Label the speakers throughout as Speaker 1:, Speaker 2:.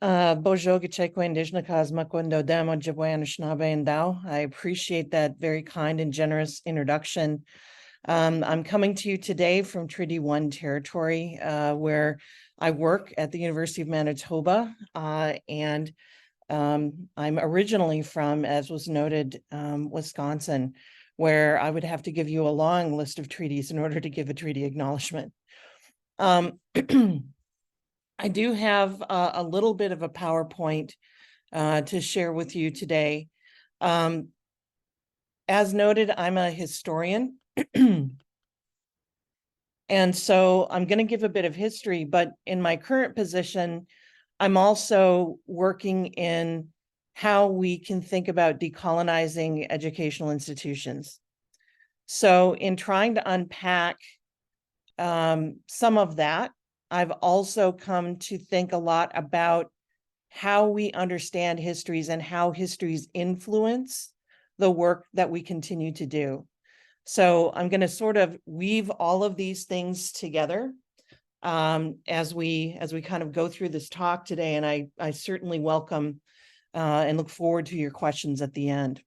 Speaker 1: Bojo Gachekwe Ndishna Kazma Kwendo Demo Jibwe Anishinaabe and Dao. I appreciate that very kind and generous introduction. I'm coming to you today from Treaty 1 territory, where I work at the University of Manitoba, and I'm originally from, as was noted, Wisconsin, where I would have to give you a long list of treaties in order to give a treaty acknowledgement. I do have a little bit of a PowerPoint to share with you today. As noted, I'm a historian. And so I'm going to give a bit of history, but in my current position, I'm also working in how we can think about decolonizing educational institutions. So in trying to unpack some of that, I've also come to think a lot about how we understand histories and how histories influence the work that we continue to do. So I'm going to sort of weave all of these things together as we kind of go through this talk today, and I certainly welcome and look forward to your questions at the end.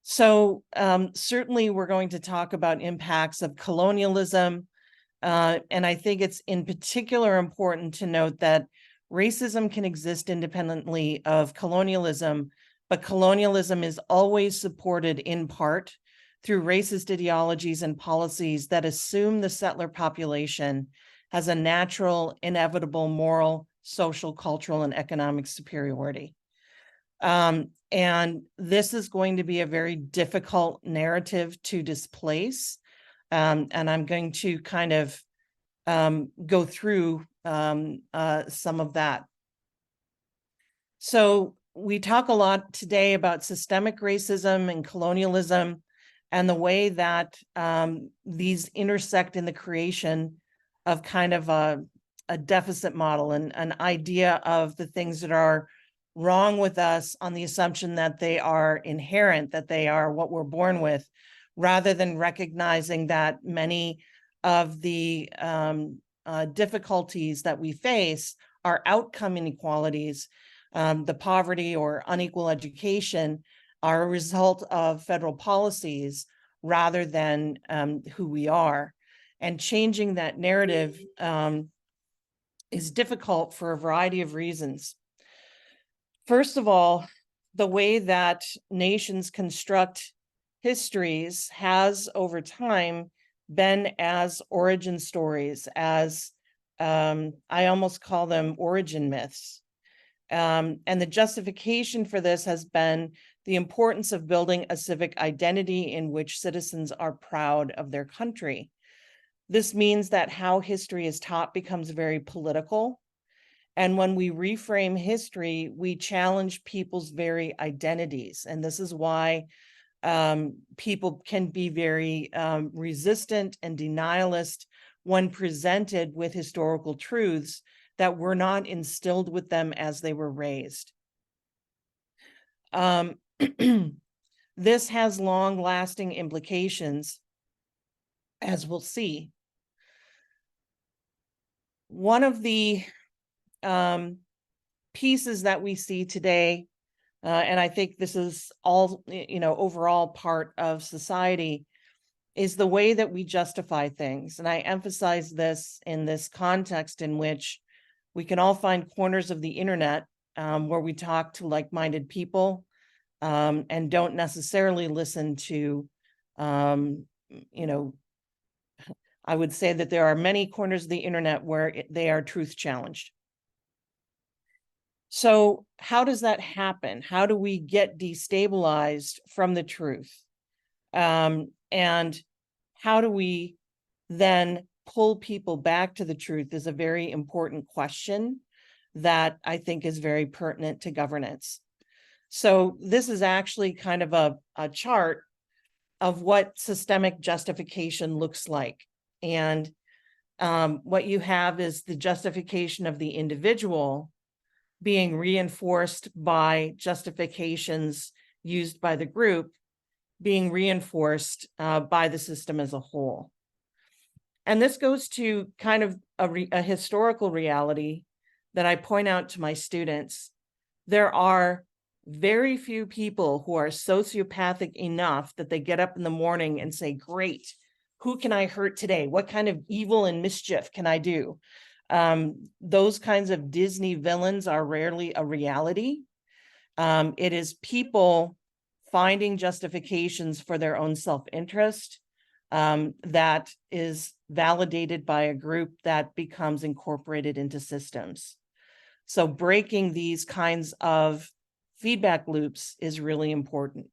Speaker 1: So certainly we're going to talk about impacts of colonialism, and I think it's in particular important to note that racism can exist independently of colonialism, but colonialism is always supported in part through racist ideologies and policies that assume the settler population has a natural, inevitable moral, social, cultural, and economic superiority. And this is going to be a very difficult narrative to displace. And I'm going to kind of go through some of that. So we talk a lot today about systemic racism and colonialism and the way that these intersect in the creation of kind of a deficit model and an idea of the things that are wrong with us on the assumption that they are inherent, that they are what we're born with, rather than recognizing that many of the difficulties that we face are outcome inequalities. The poverty or unequal education are a result of federal policies rather than who we are. And changing that narrative is difficult for a variety of reasons. First of all, the way that nations construct histories has over time been as origin stories, as I almost call them origin myths. And the justification for this has been the importance of building a civic identity in which citizens are proud of their country. This means that how history is taught becomes very political. And when we reframe history, we challenge people's very identities. And this is why people can be very resistant and denialist when presented with historical truths that were not instilled with them as they were raised. This has long-lasting implications, as we'll see. One of the pieces that we see today, and I think this is all, overall part of society, is the way that we justify things. And I emphasize this in this context in which we can all find corners of the internet where we talk to like-minded people and don't necessarily listen to, I would say that there are many corners of the internet where they are truth challenged. So how does that happen? How do we get destabilized from the truth? And how do we then pull people back to the truth is a very important question that I think is very pertinent to governance. So this is actually kind of a chart of what systemic justification looks like. And what you have is the justification of the individual being reinforced by justifications used by the group, being reinforced by the system as a whole. And this goes to kind of a historical reality that I point out to my students. There are very few people who are sociopathic enough that they get up in the morning and say, great, who can I hurt today? What kind of evil and mischief can I do? Those kinds of Disney villains are rarely a reality. It is people finding justifications for their own self-interest that is validated by a group that becomes incorporated into systems. So breaking these kinds of feedback loops is really important.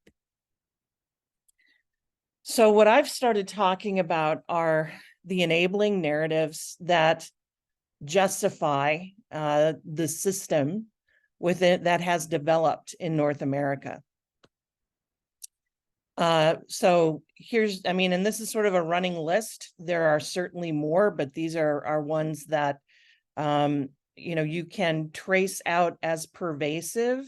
Speaker 1: So what I've started talking about are the enabling narratives that justify the system within that has developed in North America. So here's, I mean, and this is sort of a running list. There are certainly more, but these are ones that you know, you can trace out as pervasive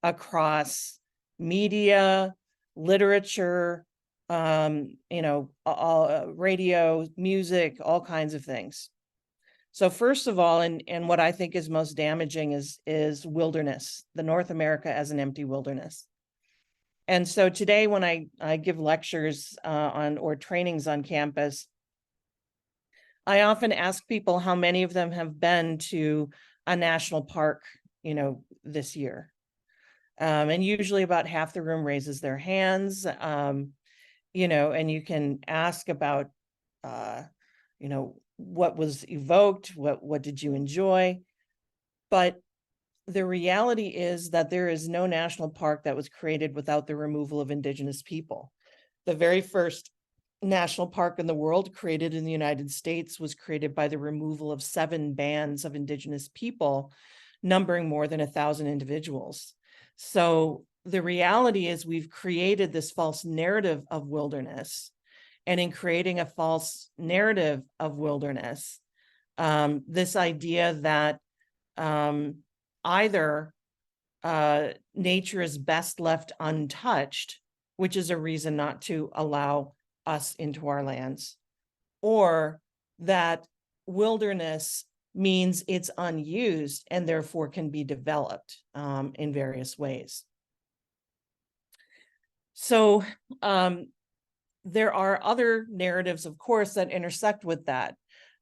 Speaker 1: across media, literature, you know, radio, music, all kinds of things. So first of all, and what I think is most damaging is wilderness, the North America as an empty wilderness. And so today when I give lectures on or trainings on campus, I often ask people how many of them have been to a national park, you know, this year. And usually about half the room raises their hands, you know, and you can ask about, you know, what was evoked, what did you enjoy? But the reality is that there is no national park that was created without the removal of indigenous people. The very first national park in the world created in the United States was created by the removal of 7 bands of indigenous people, numbering more than 1,000 individuals. So the reality is we've created this false narrative of wilderness, and in creating a false narrative of wilderness, this idea that either nature is best left untouched, which is a reason not to allow us into our lands, or that wilderness means it's unused and therefore can be developed in various ways. So there are other narratives, of course, that intersect with that.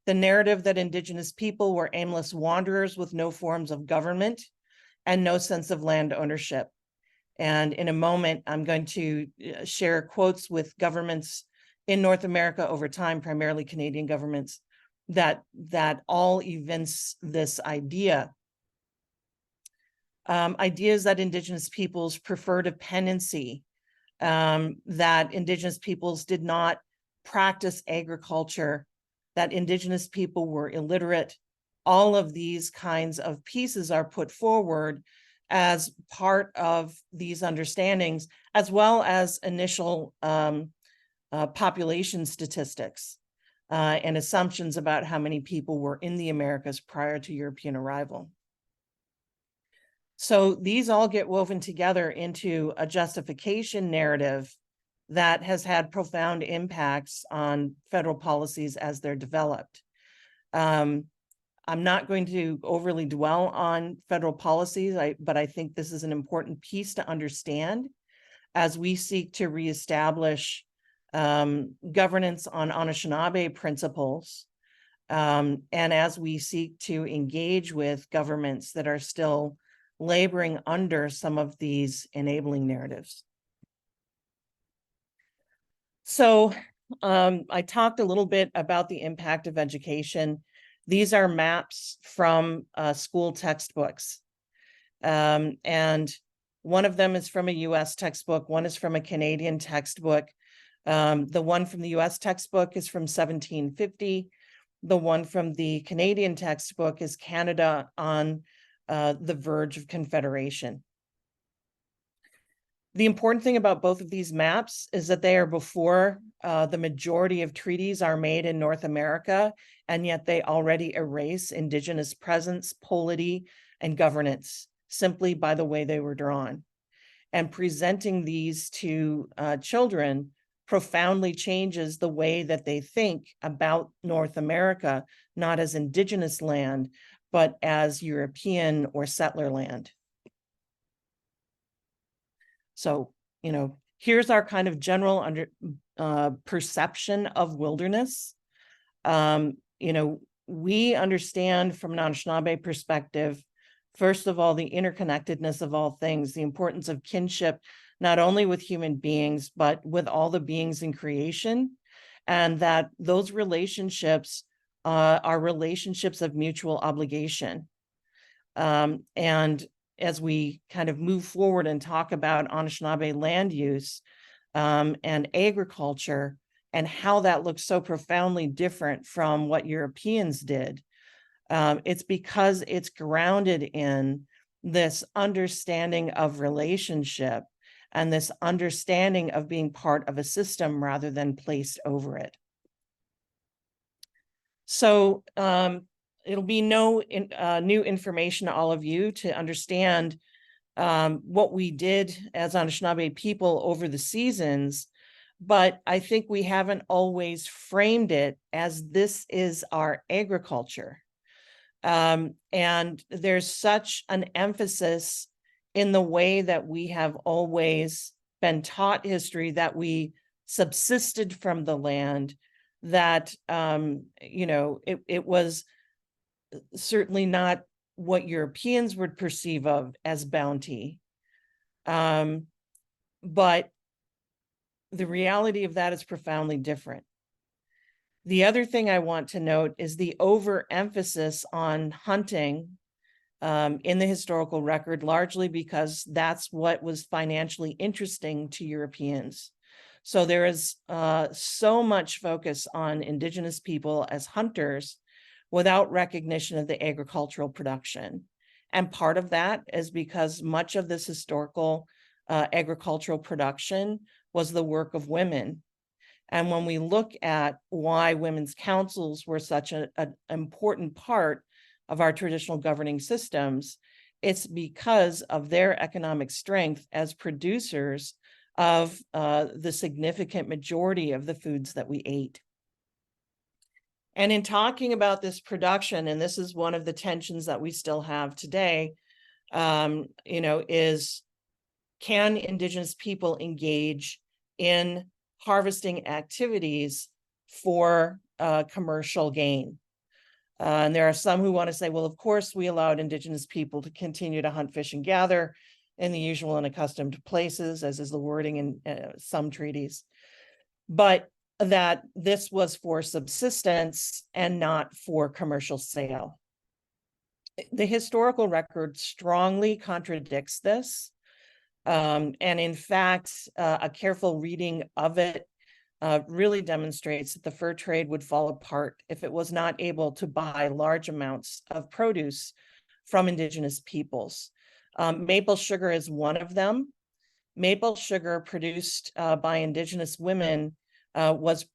Speaker 1: The narrative that indigenous people were aimless wanderers with no forms of government and no sense of land ownership. And in a moment, I'm going to share quotes with governments in North America over time, primarily Canadian governments, that all evince this idea. Ideas that indigenous peoples prefer dependency, that indigenous peoples did not practice agriculture, that indigenous people were illiterate. All of these kinds of pieces are put forward as part of these understandings, as well as initial population statistics and assumptions about how many people were in the Americas prior to European arrival. So these all get woven together into a justification narrative that has had profound impacts on federal policies as they're developed. I'm not going to overly dwell on federal policies, but I think this is an important piece to understand as we seek to reestablish governance on Anishinaabe principles, and as we seek to engage with governments that are still laboring under some of these enabling narratives. So I talked a little bit about the impact of education. These are maps from school textbooks. And one of them is from a US textbook, one is from a Canadian textbook. The one from the US textbook is from 1750. The one from the Canadian textbook is Canada on the verge of confederation. The important thing about both of these maps is that they are before the majority of treaties are made in North America, and yet they already erase indigenous presence, polity, and governance simply by the way they were drawn. And presenting these to children profoundly changes the way that they think about North America, not as indigenous land, but as European or settler land. So, here's our kind of general perception of wilderness. We understand from an Anishinaabe perspective, first of all, the interconnectedness of all things, the importance of kinship, not only with human beings, but with all the beings in creation, and that those relationships are relationships of mutual obligation. And as we kind of move forward and talk about Anishinaabe land use and agriculture, and how that looks so profoundly different from what Europeans did, it's because it's grounded in this understanding of relationship and this understanding of being part of a system rather than placed over it. So it'll be no new information to all of you to understand what we did as Anishinaabe people over the seasons, but I think we haven't always framed it as this is our agriculture. And there's such an emphasis in the way that we have always been taught history, that we subsisted from the land, that, it was certainly not what Europeans would perceive of as bounty. But the reality of that is profoundly different. The other thing I want to note is the overemphasis on hunting in the historical record, largely because that's what was financially interesting to Europeans. So there is so much focus on Indigenous people as hunters without recognition of the agricultural production. And part of that is because much of this historical agricultural production was the work of women. And when we look at why women's councils were such an important part of our traditional governing systems, it's because of their economic strength as producers of the significant majority of the foods that we ate. And in talking about this production, and this is one of the tensions that we still have today, is can Indigenous people engage in harvesting activities for commercial gain? And there are some who want to say, well, of course, we allowed Indigenous people to continue to hunt, fish, and gather in the usual and accustomed places, as is the wording in some treaties, but that this was for subsistence and not for commercial sale. The historical record strongly contradicts this. And in fact, a careful reading of it really demonstrates that the fur trade would fall apart if it was not able to buy large amounts of produce from Indigenous peoples. Maple sugar is one of them. Maple sugar produced by Indigenous women was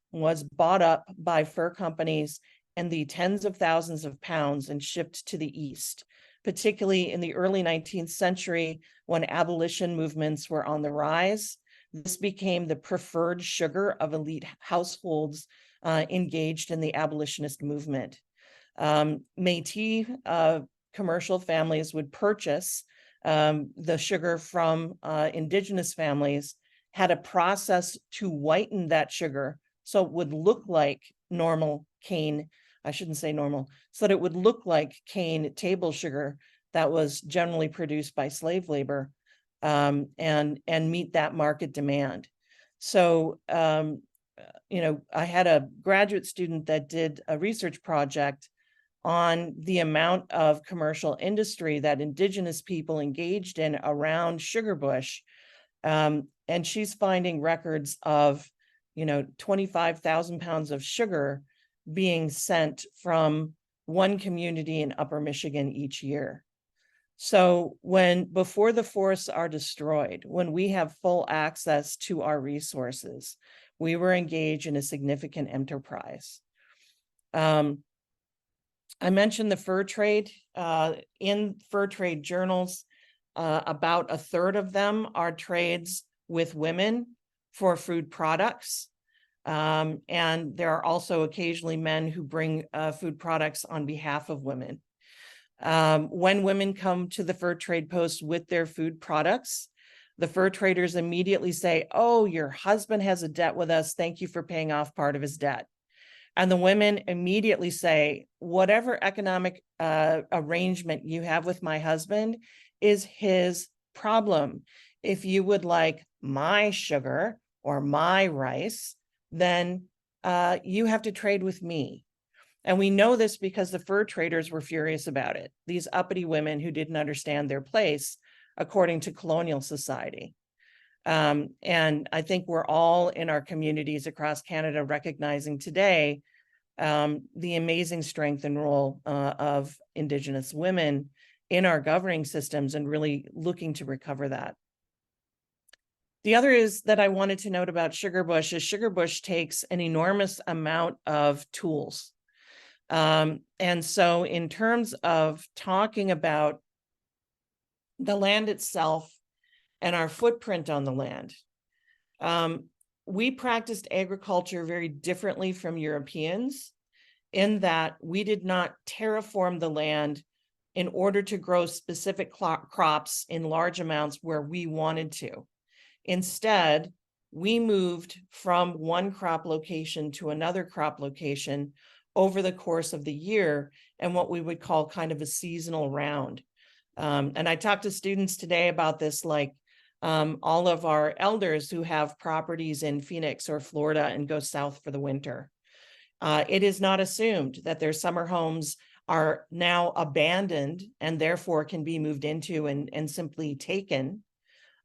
Speaker 1: bought up by fur companies in the tens of thousands of pounds and shipped to the East, particularly in the early 19th century when abolition movements were on the rise. This became the preferred sugar of elite households engaged in the abolitionist movement. Métis commercial families would purchase the sugar from Indigenous families, had a process to whiten that sugar so it would look like normal cane. I shouldn't say normal, so that it would look like cane table sugar that was generally produced by slave labor, and meet that market demand. So, I had a graduate student that did a research project on the amount of commercial industry that Indigenous people engaged in around Sugarbush. And she's finding records of, 25,000 pounds of sugar being sent from one community in Upper Michigan each year. So before the forests are destroyed, when we have full access to our resources, we were engaged in a significant enterprise. I mentioned the fur trade. In fur trade journals, about a third of them are trades with women for food products. And there are also occasionally men who bring food products on behalf of women. When women come to the fur trade post with their food products, the fur traders immediately say, "Oh, your husband has a debt with us. Thank you for paying off part of his debt." And the women immediately say, "Whatever economic arrangement you have with my husband is his problem. If you would like my sugar or my rice, then you have to trade with me." And we know this because the fur traders were furious about it. These uppity women who didn't understand their place according to colonial society. And I think we're all in our communities across Canada recognizing today the amazing strength and role of Indigenous women in our governing systems and really looking to recover that. The other is that I wanted to note about Sugarbush is Sugarbush takes an enormous amount of tools. And so in terms of talking about the land itself and our footprint on the land, we practiced agriculture very differently from Europeans in that we did not terraform the land in order to grow specific crops in large amounts where we wanted to. Instead, we moved from one crop location to another crop location over the course of the year and what we would call kind of a seasonal round. And I talked to students today about this, like all of our elders who have properties in Phoenix or Florida and go south for the winter. It is not assumed that their summer homes are now abandoned and therefore can be moved into and simply taken.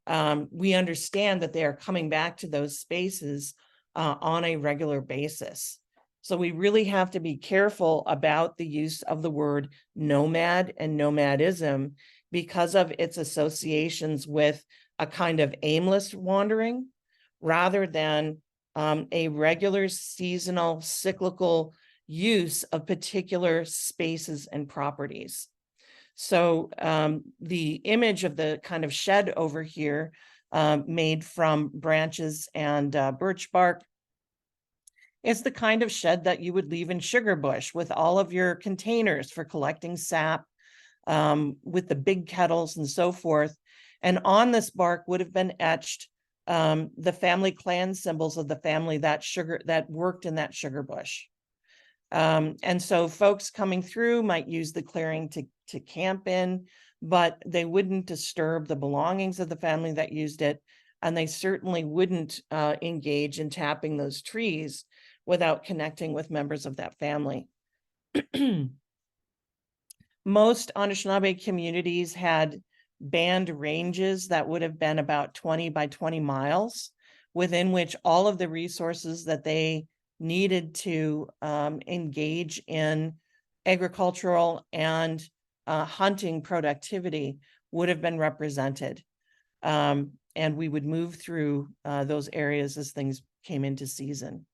Speaker 1: We understand that they are coming back to those spaces on a regular basis. So we really have to be careful about the use of the word nomad and nomadism because of its associations with a kind of aimless wandering rather than a regular seasonal cyclical use of particular spaces and properties. So the image of the kind of shed over here made from branches and birch bark is the kind of shed that you would leave in Sugarbush with all of your containers for collecting sap, with the big kettles and so forth. And on this bark would have been etched the family clan symbols of the family that worked in that sugar bush. And so folks coming through might use the clearing to camp in, but they wouldn't disturb the belongings of the family that used it. And they certainly wouldn't engage in tapping those trees without connecting with members of that family. Most Anishinaabe communities had band ranges that would have been about 20 by 20 miles, within which all of the resources that they needed to engage in agricultural and hunting productivity would have been represented. And we would move through those areas as things came into season.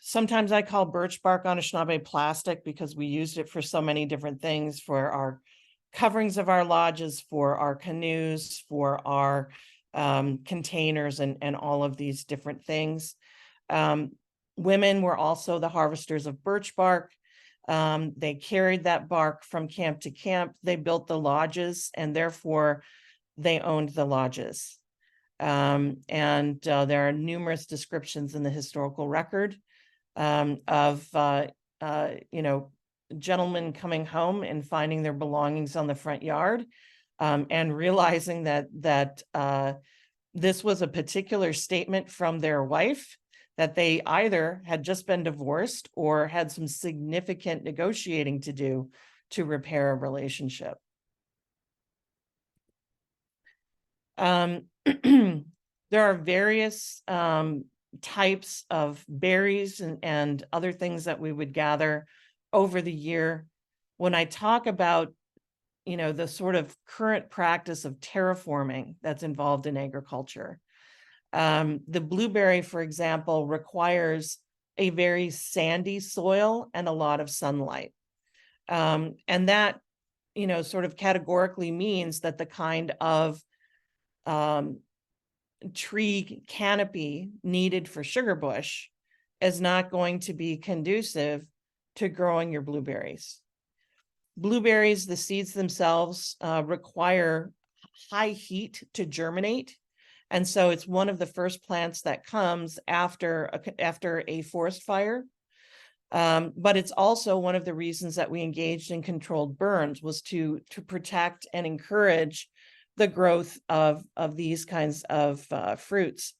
Speaker 1: Sometimes I call birch bark Anishinaabe plastic because we used it for so many different things, for our coverings of our lodges, for our canoes, for our containers and all of these different things. Women were also the harvesters of birch bark. They carried that bark from camp to camp. They built the lodges and therefore they owned the lodges. And there are numerous descriptions in the historical record of gentlemen coming home and finding their belongings on the front yard, and realizing that this was a particular statement from their wife that they either had just been divorced or had some significant negotiating to do to repair a relationship. There are various types of berries and other things that we would gather over the year. When I talk about, the sort of current practice of terraforming that's involved in agriculture, the blueberry, for example, requires a very sandy soil and a lot of sunlight. And that, sort of categorically means that the kind of tree canopy needed for sugarbush is not going to be conducive to growing your blueberries. Blueberries, the seeds themselves require high heat to germinate. And so it's one of the first plants that comes after a forest fire. But it's also one of the reasons that we engaged in controlled burns was to protect and encourage the growth of these kinds of fruits.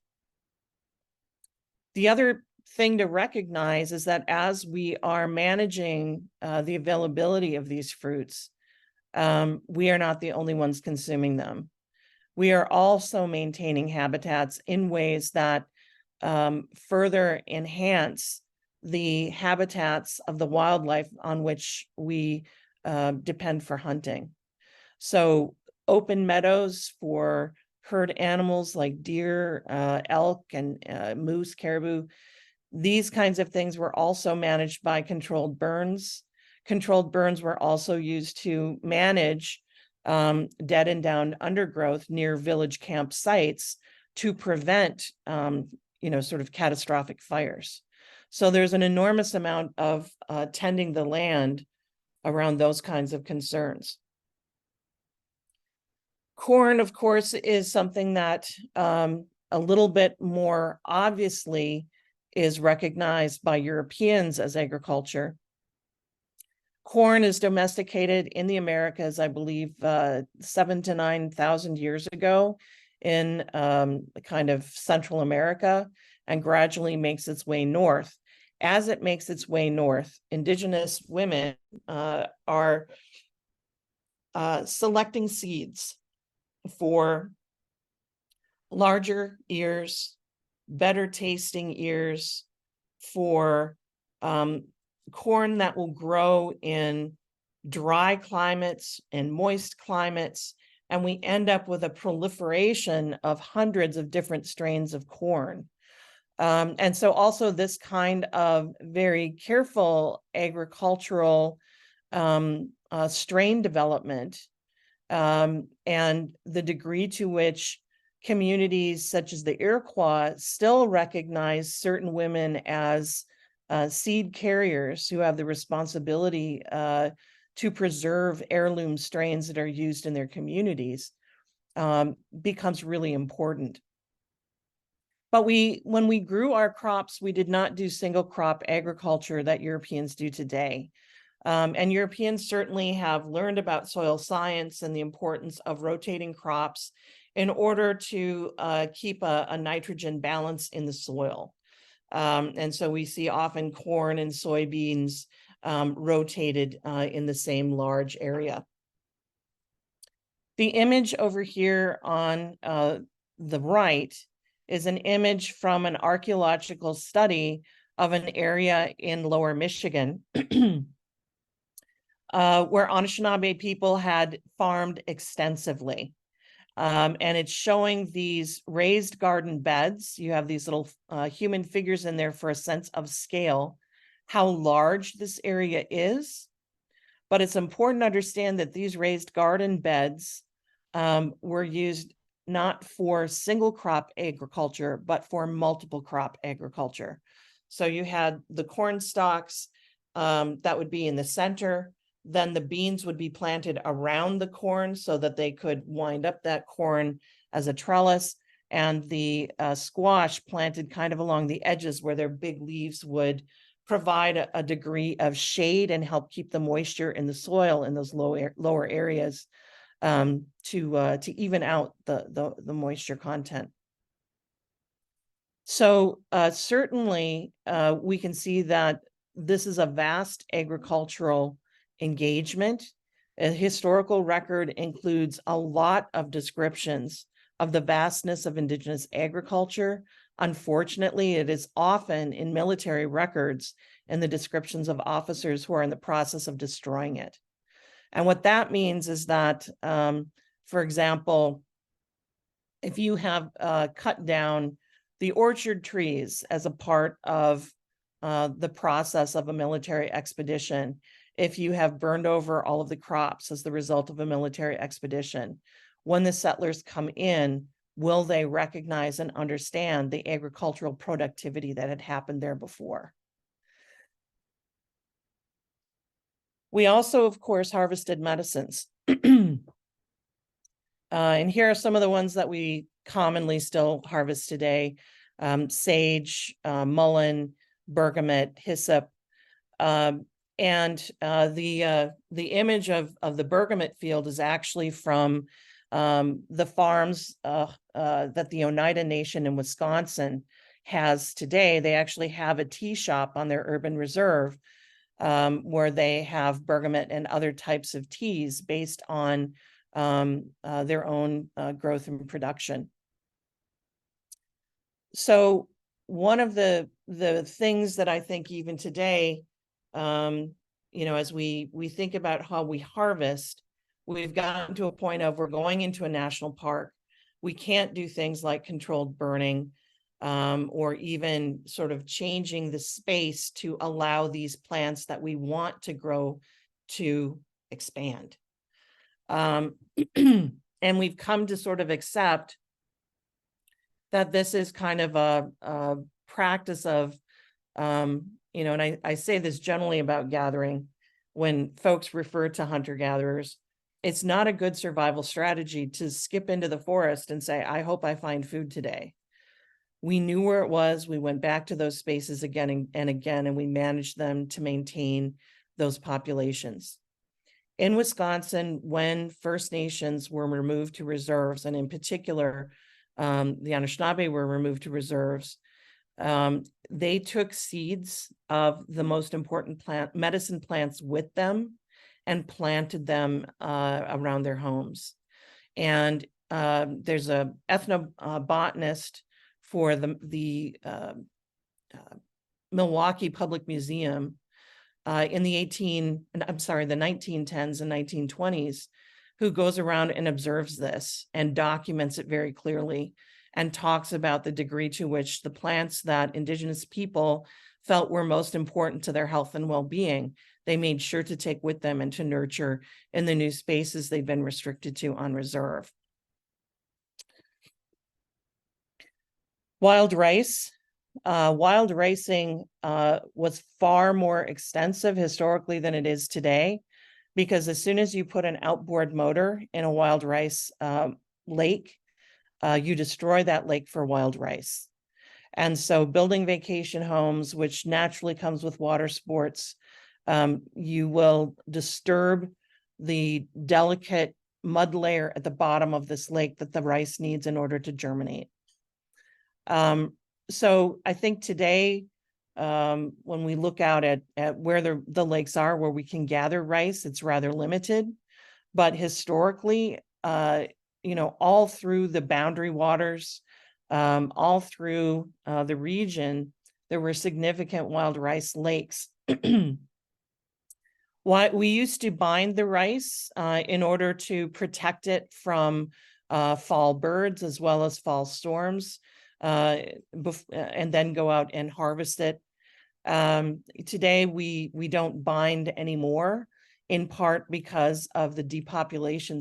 Speaker 1: The other thing to recognize is that as we are managing the availability of these fruits, we are not the only ones consuming them. We are also maintaining habitats in ways that further enhance the habitats of the wildlife on which we depend for hunting. So open meadows for herd animals like deer, elk, and moose, caribou, these kinds of things were also managed by controlled burns. Controlled burns were also used to manage dead and downed undergrowth near village camp sites to prevent, sort of catastrophic fires. So there's an enormous amount of tending the land around those kinds of concerns. Corn, of course, is something that a little bit more obviously is recognized by Europeans as agriculture. Corn is domesticated in the Americas, I believe, 7,000 to 9,000 years ago in kind of Central America, and gradually makes its way north. As it makes its way north, indigenous women are selecting seeds for larger ears, better tasting ears, for corn that will grow in dry climates and moist climates. And we end up with a proliferation of hundreds of different strains of corn. And so also this kind of very careful agricultural strain development and the degree to which communities such as the Iroquois still recognize certain women as seed carriers who have the responsibility to preserve heirloom strains that are used in their communities becomes really important. But when we grew our crops, we did not do single crop agriculture that Europeans do today. And Europeans certainly have learned about soil science and the importance of rotating crops in order to keep a nitrogen balance in the soil. And so we see often corn and soybeans rotated in the same large area. The image over here on the right is an image from an archaeological study of an area in Lower Michigan where Anishinaabe people had farmed extensively. And it's showing these raised garden beds. You have these little human figures in there for a sense of scale, how large this area is. But it's important to understand that these raised garden beds were used not for single crop agriculture, but for multiple crop agriculture. So you had the corn stalks that would be in the center. Then the beans would be planted around the corn so that they could wind up that corn as a trellis, and the squash planted kind of along the edges where their big leaves would provide a degree of shade and help keep the moisture in the soil in those lower areas to even out the moisture content. So certainly we can see that this is a vast agricultural engagement. A historical record includes a lot of descriptions of the vastness of indigenous agriculture. Unfortunately, it is often in military records and the descriptions of officers who are in the process of destroying it. And what that means is that, for example, if you have cut down the orchard trees as a part of the process of a military expedition, if you have burned over all of the crops as the result of a military expedition, when the settlers come in, will they recognize and understand the agricultural productivity that had happened there before? We also, of course, harvested medicines. And here are some of the ones that we commonly still harvest today: sage, mullein, bergamot, hyssop. And the image of the bergamot field is actually from the farms that the Oneida Nation in Wisconsin has today. They actually have a tea shop on their urban reserve where they have bergamot and other types of teas based on their own growth and production. So one of the things that I think even today, as we think about how we harvest, we've gotten to a point of we're going into a national park. We can't do things like controlled burning or even sort of changing the space to allow these plants that we want to grow to expand. And we've come to sort of accept that this is kind of a practice of, and I say this generally about gathering. When folks refer to hunter-gatherers, it's not a good survival strategy to skip into the forest and say, I hope I find food today. We knew where it was. We went back to those spaces again and again, and we managed them to maintain those populations. In Wisconsin, when First Nations were removed to reserves, and in particular, the Anishinaabe were removed to reserves, they took seeds of the most important medicine plants with them and planted them around their homes. And there's a ethnobotanist for the Milwaukee Public Museum in the 1910s and 1920s, who goes around and observes this and documents it very clearly and talks about the degree to which the plants that Indigenous people felt were most important to their health and well-being, they made sure to take with them and to nurture in the new spaces they've been restricted to on reserve. Wild rice. Wild ricing was far more extensive historically than it is today, because as soon as you put an outboard motor in a wild rice lake, you destroy that lake for wild rice. And so building vacation homes, which naturally comes with water sports, you will disturb the delicate mud layer at the bottom of this lake that the rice needs in order to germinate. So I think today, when we look out at where the lakes are, where we can gather rice, it's rather limited. But historically, all through the boundary waters, all through the region, there were significant wild rice lakes. We used to bind the rice in order to protect it from fall birds as well as fall storms, and then go out and harvest it. Today, we don't bind anymore, in part because of the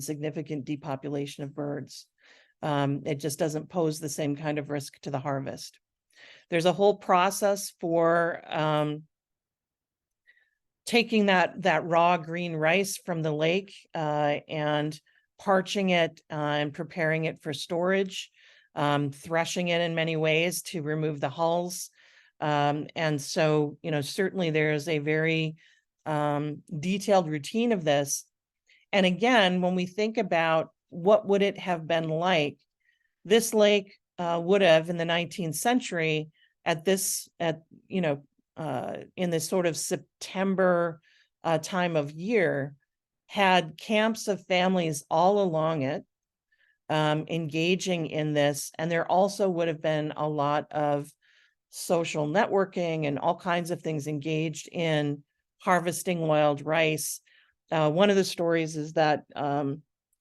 Speaker 1: significant depopulation of birds. It just doesn't pose the same kind of risk to the harvest. There's a whole process for taking that raw green rice from the lake and parching it and preparing it for storage, threshing it in many ways to remove the hulls. And so, certainly there is a very detailed routine of this. And again, when we think about what would it have been like, this lake would have in the 19th century in this sort of September time of year, had camps of families all along it, engaging in this. And there also would have been a lot of social networking and all kinds of things engaged in harvesting wild rice. One of the stories is that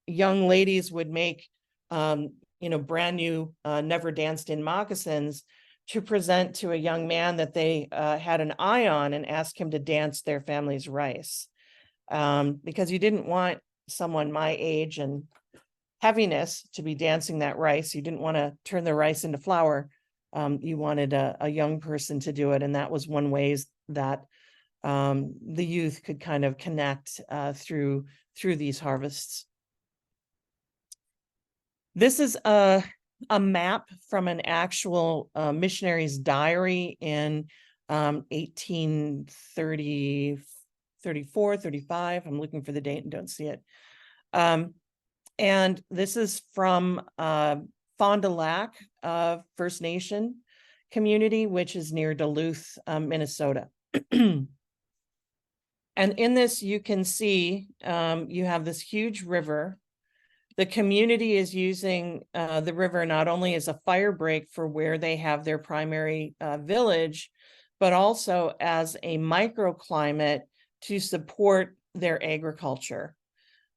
Speaker 1: young ladies would make, brand new never danced in moccasins to present to a young man that they had an eye on and ask him to dance their family's rice. Because you didn't want someone my age and heaviness to be dancing that rice. You didn't want to turn the rice into flour. You wanted a young person to do it. And that was one way that the youth could kind of connect through these harvests. This is a map from an actual missionary's diary in 1830, 34, 35. I'm looking for the date and don't see it. And this is from Fond du Lac First Nation community, which is near Duluth, Minnesota. And in this, you can see you have this huge river. The community is using the river not only as a fire break for where they have their primary village, but also as a microclimate to support their agriculture.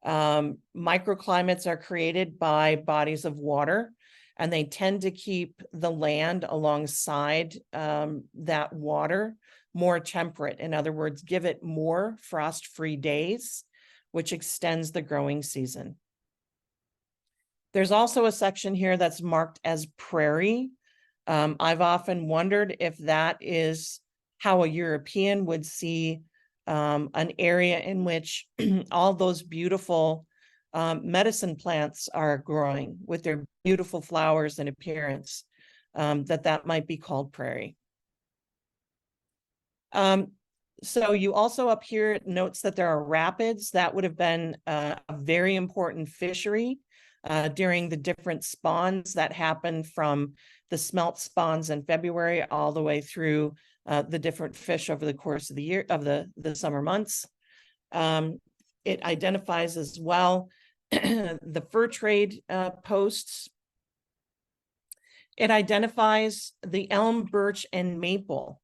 Speaker 1: Microclimates are created by bodies of water, and they tend to keep the land alongside that water more temperate. In other words, give it more frost-free days, which extends the growing season. There's also a section here that's marked as prairie. I've often wondered if that is how a European would see an area in which all those beautiful medicine plants are growing with their beautiful flowers and appearance, that might be called prairie. So you also up here notes that there are rapids. That would have been a very important fishery during the different spawns that happened from the smelt spawns in February all the way through the different fish over the course of the year, of the summer months. It identifies as well the fur trade posts. It identifies the elm, birch, and maple.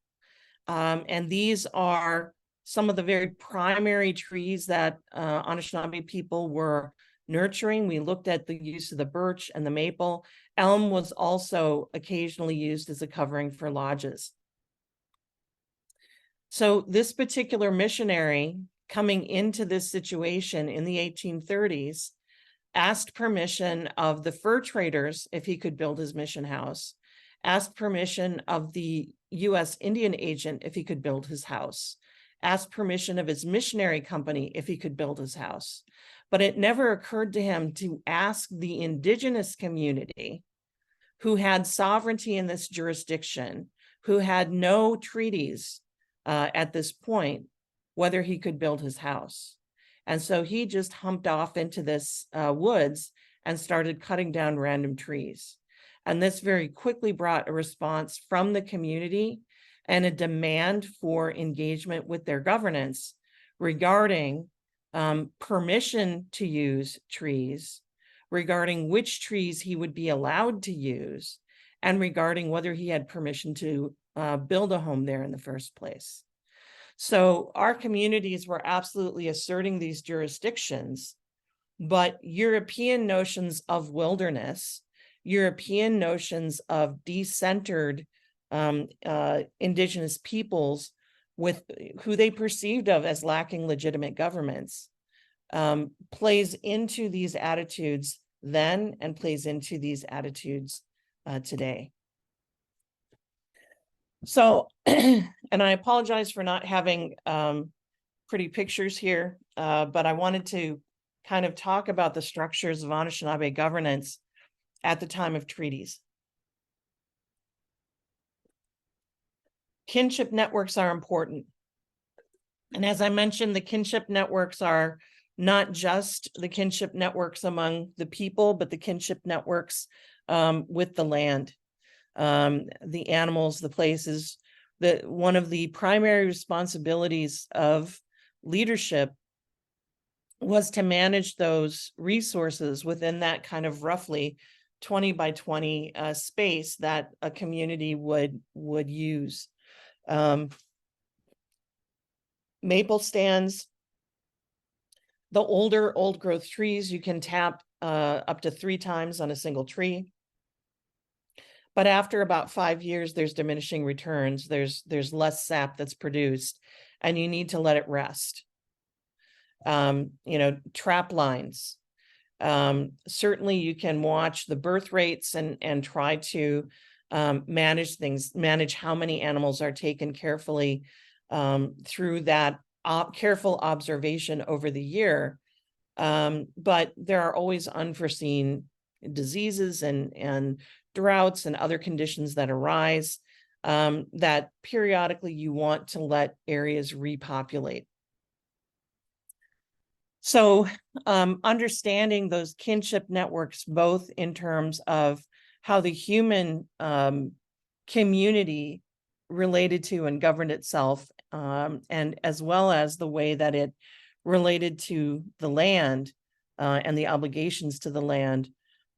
Speaker 1: And these are some of the very primary trees that Anishinaabe people were nurturing. We looked at the use of the birch and the maple. Elm was also occasionally used as a covering for lodges. So this particular missionary coming into this situation in the 1830s asked permission of the fur traders if he could build his mission house, asked permission of the U.S. Indian agent if he could build his house, asked permission of his missionary company if he could build his house. But it never occurred to him to ask the indigenous community who had sovereignty in this jurisdiction, who had no treaties at this point, whether he could build his house. And so he just humped off into this woods and started cutting down random trees. And this very quickly brought a response from the community and a demand for engagement with their governance regarding permission to use trees, regarding which trees he would be allowed to use, and regarding whether he had permission to build a home there in the first place. So our communities were absolutely asserting these jurisdictions, but European notions of wilderness, European notions of decentered indigenous peoples with who they perceived of as lacking legitimate governments, plays into these attitudes then and plays into these attitudes today. So, and I apologize for not having pretty pictures here, but I wanted to kind of talk about the structures of Anishinaabe governance at the time of treaties. Kinship networks are important. And as I mentioned, the kinship networks are not just the kinship networks among the people, but the kinship networks with the land, the animals, the places. That one of the primary responsibilities of leadership was to manage those resources within that kind of roughly 20 by 20 space that a community would use. Maple stands, the older old growth trees, you can tap up to 3 times on a single tree. But after about 5 years, there's diminishing returns. There's less sap that's produced, and you need to let it rest. Trap lines. Certainly you can watch the birth rates and try to manage things, manage how many animals are taken carefully through that careful observation over the year. But there are always unforeseen diseases and droughts and other conditions that arise, that periodically you want to let areas repopulate. So understanding those kinship networks, both in terms of how the human community related to and governed itself, and as well as the way that it related to the land and the obligations to the land,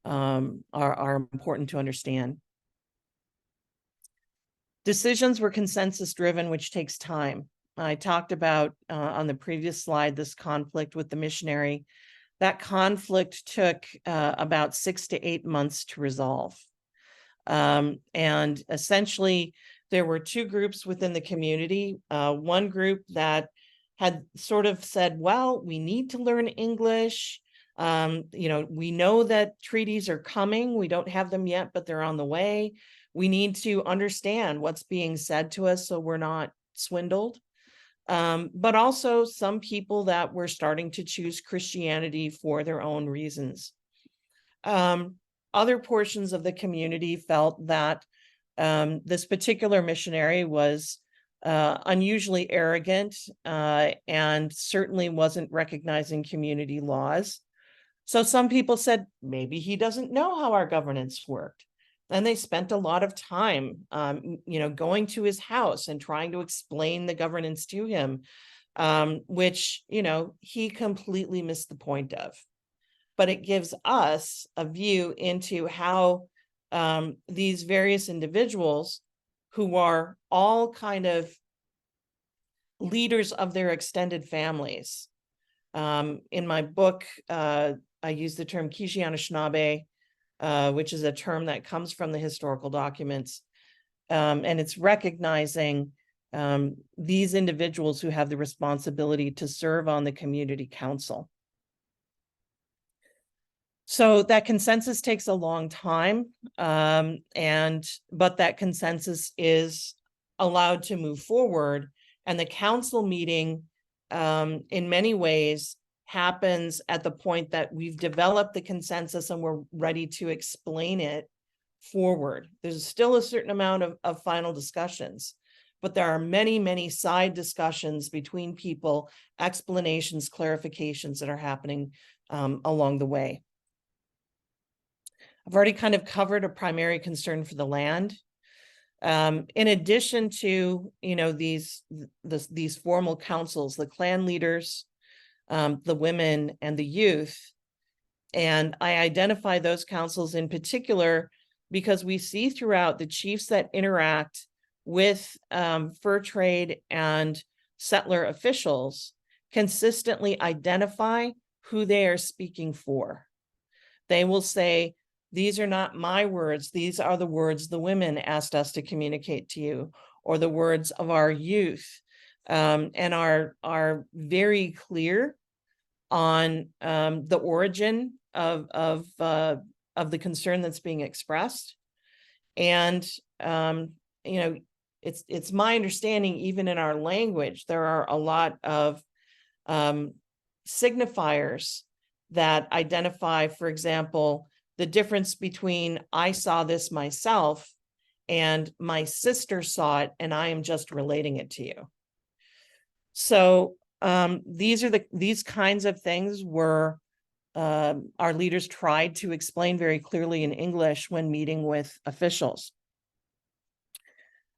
Speaker 1: are important to understand. Decisions were consensus driven, which takes time. I talked about on the previous slide this conflict with the missionary. That conflict took about 6 to 8 months to resolve. And essentially, there were two groups within the community. One group that had sort of said, well, we need to learn English. We know that treaties are coming. We don't have them yet, but they're on the way. We need to understand what's being said to us so we're not swindled. But also some people that were starting to choose Christianity for their own reasons. Other portions of the community felt that this particular missionary was unusually arrogant and certainly wasn't recognizing community laws. So some people said, maybe he doesn't know how our governance worked. And they spent a lot of time, going to his house and trying to explain the governance to him, which, he completely missed the point of. But it gives us a view into how these various individuals who are all kind of leaders of their extended families. In my book, I use the term Kizhi Anishinaabe, which is a term that comes from the historical documents. And it's recognizing these individuals who have the responsibility to serve on the community council. So that consensus takes a long time, but that consensus is allowed to move forward. And the council meeting, in many ways, happens at the point that we've developed the consensus and we're ready to explain it forward. There's still a certain amount of final discussions, but there are many, many side discussions between people, explanations, clarifications that are happening along the way. I've already kind of covered a primary concern for the land. In addition to, these formal councils, the clan leaders, the women and the youth. And I identify those councils in particular because we see throughout the chiefs that interact with fur trade and settler officials consistently identify who they are speaking for. They will say, these are not my words. These are the words the women asked us to communicate to you, or the words of our youth. And are very clear on the origin of the concern that's being expressed. And it's my understanding, even in our language, there are a lot of signifiers that identify, for example, the difference between I saw this myself and my sister saw it and I am just relating it to you. So these kinds of things were our leaders tried to explain very clearly in English when meeting with officials.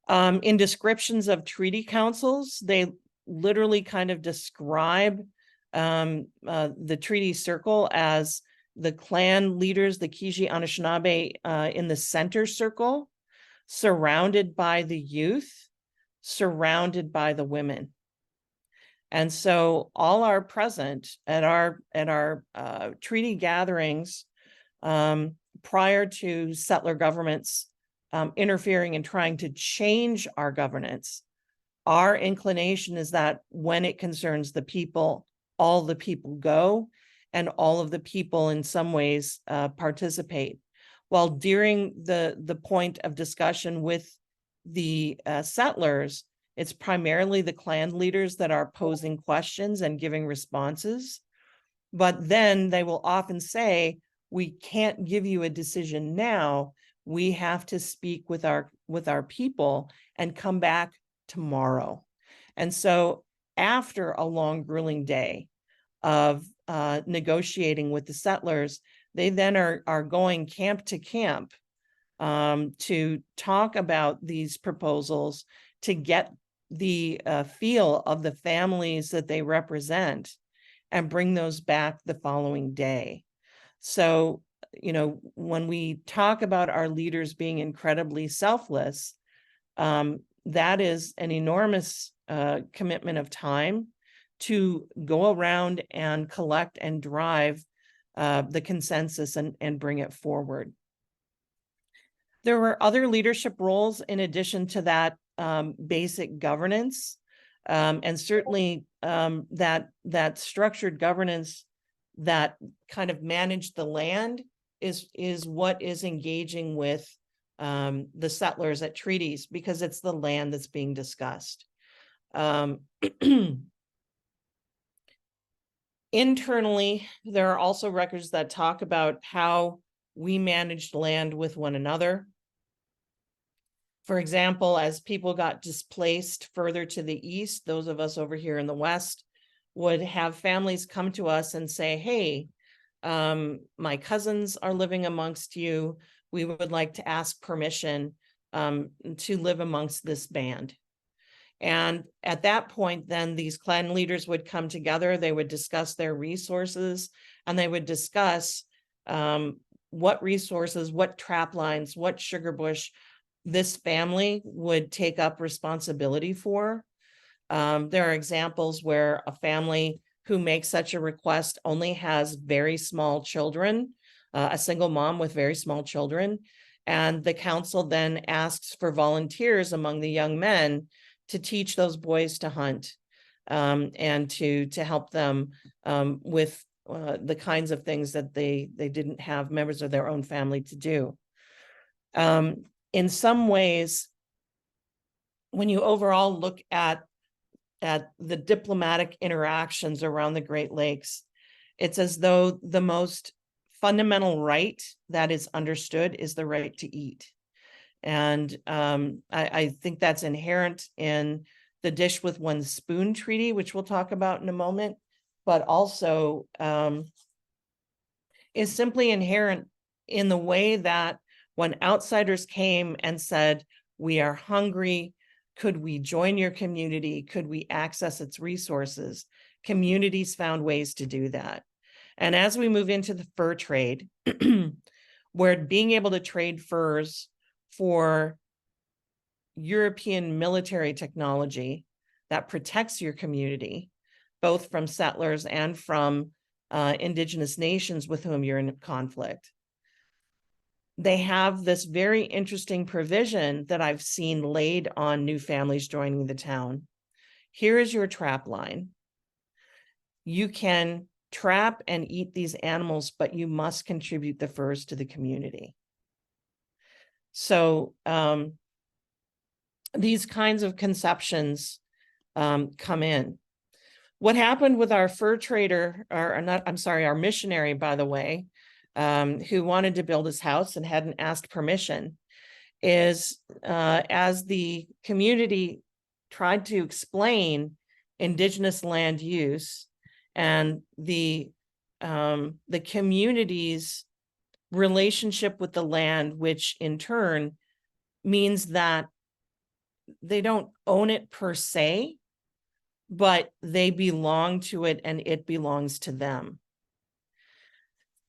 Speaker 1: In descriptions of treaty councils, they literally kind of describe the treaty circle as the clan leaders, the Kizhi Anishinaabe, in the center circle, surrounded by the youth, surrounded by the women. And so all are present at our treaty gatherings prior to settler governments interfering and trying to change our governance. Our inclination is that when it concerns the people, all the people go, and all of the people in some ways participate. While during the point of discussion with the settlers, It's primarily the clan leaders that are posing questions and giving responses. But then they will often say, we can't give you a decision now. We have to speak with our people and come back tomorrow. And so after a long, grueling day of negotiating with the settlers, they then are going camp to camp to talk about these proposals, to get the feel of the families that they represent and bring those back the following day. So, when we talk about our leaders being incredibly selfless, that is an enormous commitment of time to go around and collect and drive the consensus and bring it forward. There were other leadership roles in addition to that basic governance, and certainly that structured governance that kind of managed the land is what is engaging with the settlers at treaties, because it's the land that's being discussed. Internally, there are also records that talk about how we managed land with one another. For example, as people got displaced further to the east, those of us over here in the west would have families come to us and say, hey, my cousins are living amongst you. We would like to ask permission to live amongst this band. And at that point, then these clan leaders would come together, they would discuss their resources, and they would discuss what resources, what trap lines, what sugar bush this family would take up responsibility for. There are examples where a family who makes such a request only has very small children, a single mom with very small children, and the council then asks for volunteers among the young men to teach those boys to hunt and to help them with the kinds of things that they didn't have members of their own family to do. In some ways, when you overall look at the diplomatic interactions around the Great Lakes, it's as though the most fundamental right that is understood is the right to eat. And I think that's inherent in the Dish with One Spoon Treaty, which we'll talk about in a moment, but also is simply inherent in the way that when outsiders came and said, we are hungry, could we join your community? Could we access its resources? Communities found ways to do that. And as we move into the fur trade, where being able to trade furs for European military technology that protects your community, both from settlers and from indigenous nations with whom you're in conflict, they have this very interesting provision that I've seen laid on new families joining the town. Here is your trap line. You can trap and eat these animals, but you must contribute the furs to the community. So these kinds of conceptions come in. What happened with our fur trader, our missionary, by the way, who wanted to build his house and hadn't asked permission, is as the community tried to explain indigenous land use and the community's relationship with the land, which in turn means that they don't own it per se, but they belong to it and it belongs to them.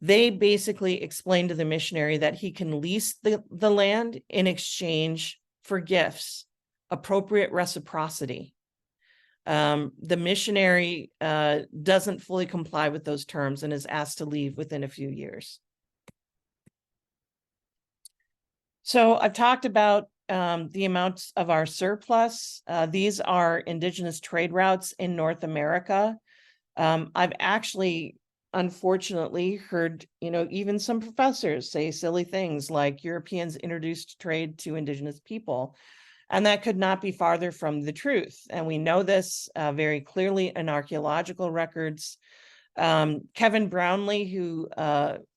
Speaker 1: They basically explained to the missionary that he can lease the land in exchange for gifts, appropriate reciprocity. The missionary doesn't fully comply with those terms and is asked to leave within a few years. So I've talked about the amounts of our surplus. These are indigenous trade routes in North America. I've actually, unfortunately, heard, even some professors say silly things like Europeans introduced trade to indigenous people. And that could not be farther from the truth. And we know this very clearly in archaeological records. Kevin Brownlee, who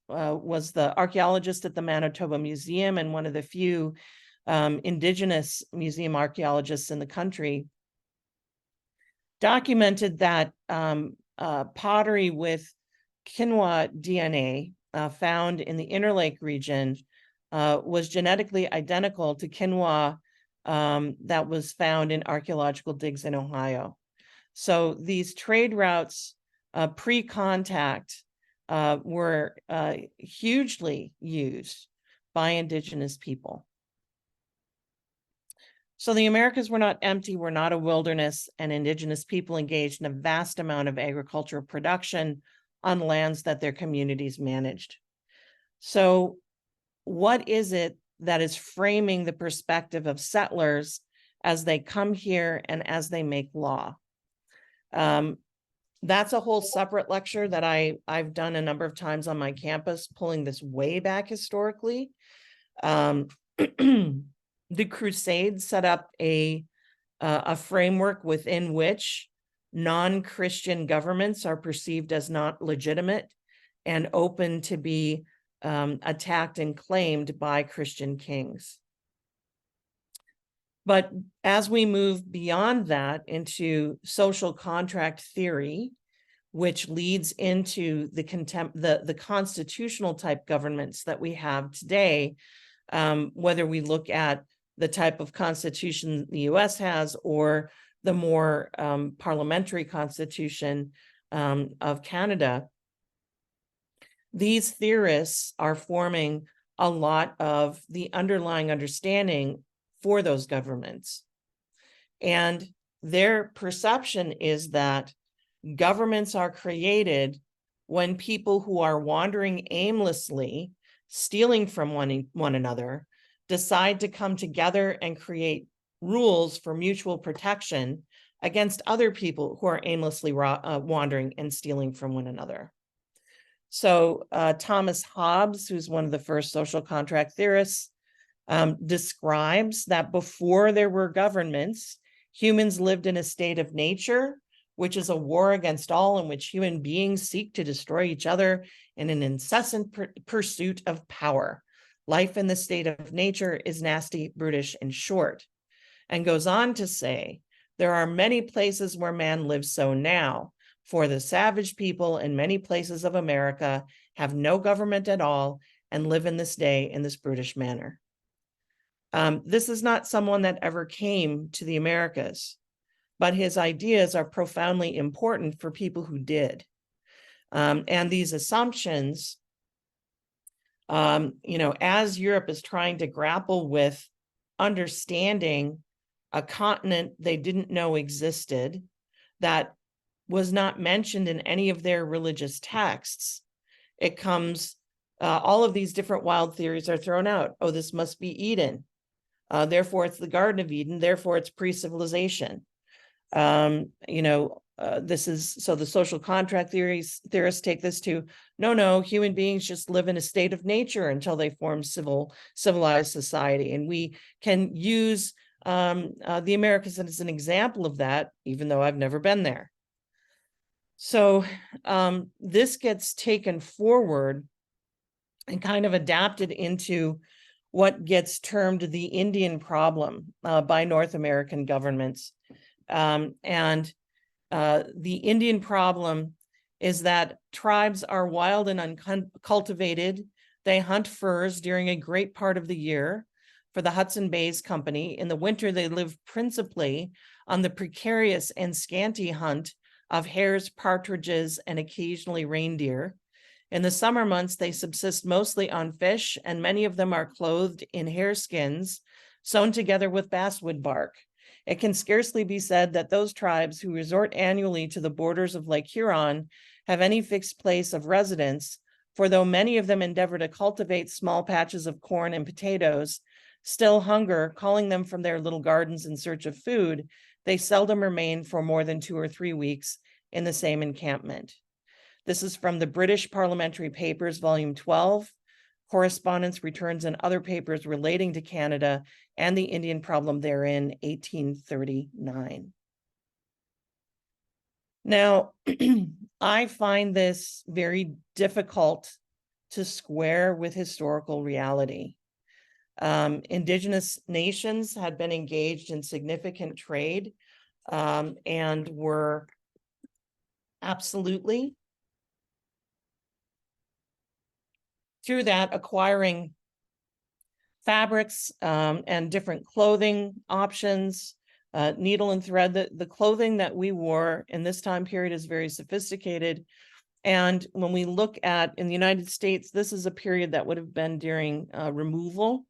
Speaker 1: was the archaeologist at the Manitoba Museum and one of the few Indigenous museum archaeologists in the country, documented that pottery with Kinawa DNA found in the Interlake region was genetically identical to Kinawa that was found in archaeological digs in Ohio. So these trade routes pre-contact were hugely used by Indigenous people. So the Americas were not empty, were not a wilderness, and Indigenous people engaged in a vast amount of agricultural production on lands that their communities managed. So what is it that is framing the perspective of settlers as they come here and as they make law? That's a whole separate lecture that I've done a number of times on my campus, pulling this way back historically. The Crusades set up a framework within which non-Christian governments are perceived as not legitimate and open to be attacked and claimed by Christian kings. But as we move beyond that into social contract theory, which leads into the constitutional type governments that we have today, whether we look at the type of constitution the US has or the more parliamentary constitution of Canada, these theorists are forming a lot of the underlying understanding for those governments. And their perception is that governments are created when people who are wandering aimlessly, stealing from one another, decide to come together and create rules for mutual protection against other people who are aimlessly wandering and stealing from one another. So Thomas Hobbes, who's one of the first social contract theorists, describes that before there were governments, humans lived in a state of nature, which is a war against all, in which human beings seek to destroy each other in an incessant pursuit of power. Life in the state of nature is nasty, brutish, and short. And goes on to say, there are many places where man lives so now, for the savage people in many places of America have no government at all and live in this day in this brutish manner. This is not someone that ever came to the Americas, but his ideas are profoundly important for people who did. And these assumptions, as Europe is trying to grapple with understanding a continent they didn't know existed, that was not mentioned in any of their religious texts, it comes, all of these different wild theories are thrown out. Oh, this must be Eden. Therefore, it's the Garden of Eden. Therefore, it's pre-civilization. This is, so the social contract theorists take this to, no, human beings just live in a state of nature until they form civilized society. And we can use the Americas as an example of that, even though I've never been there. So this gets taken forward and kind of adapted into what gets termed the Indian problem by North American governments. The Indian problem is that tribes are wild and uncultivated. They hunt furs during a great part of the year for the Hudson Bays Company. In the winter, they live principally on the precarious and scanty hunt of hares, partridges, and occasionally reindeer. In the summer months, they subsist mostly on fish, and many of them are clothed in hare skins sewn together with basswood bark. It can scarcely be said that those tribes who resort annually to the borders of Lake Huron have any fixed place of residence, for though many of them endeavor to cultivate small patches of corn and potatoes, still hunger, calling them from their little gardens in search of food, they seldom remain for more than 2 or 3 weeks in the same encampment. This is from the British Parliamentary Papers, Volume 12, correspondence returns and other papers relating to Canada and the Indian problem therein, 1839. Now, I find this very difficult to square with historical reality. Indigenous nations had been engaged in significant trade and were absolutely, through that, acquiring fabrics and different clothing options, needle and thread. The clothing that we wore in this time period is very sophisticated. And when we look at, in the United States, this is a period that would have been during removal.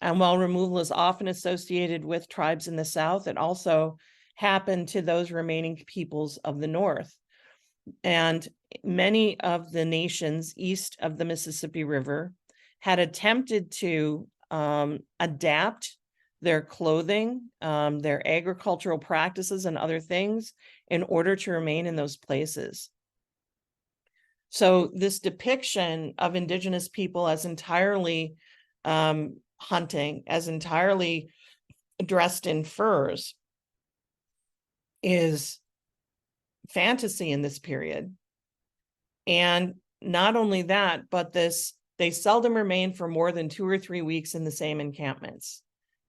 Speaker 1: And while removal is often associated with tribes in the South, it also happened to those remaining peoples of the North. And many of the nations east of the Mississippi River had attempted to adapt their clothing, their agricultural practices and other things in order to remain in those places. So this depiction of Indigenous people as entirely hunting, as entirely dressed in furs, is fantasy in this period. And not only that, but they seldom remain for more than 2 or 3 weeks in the same encampments.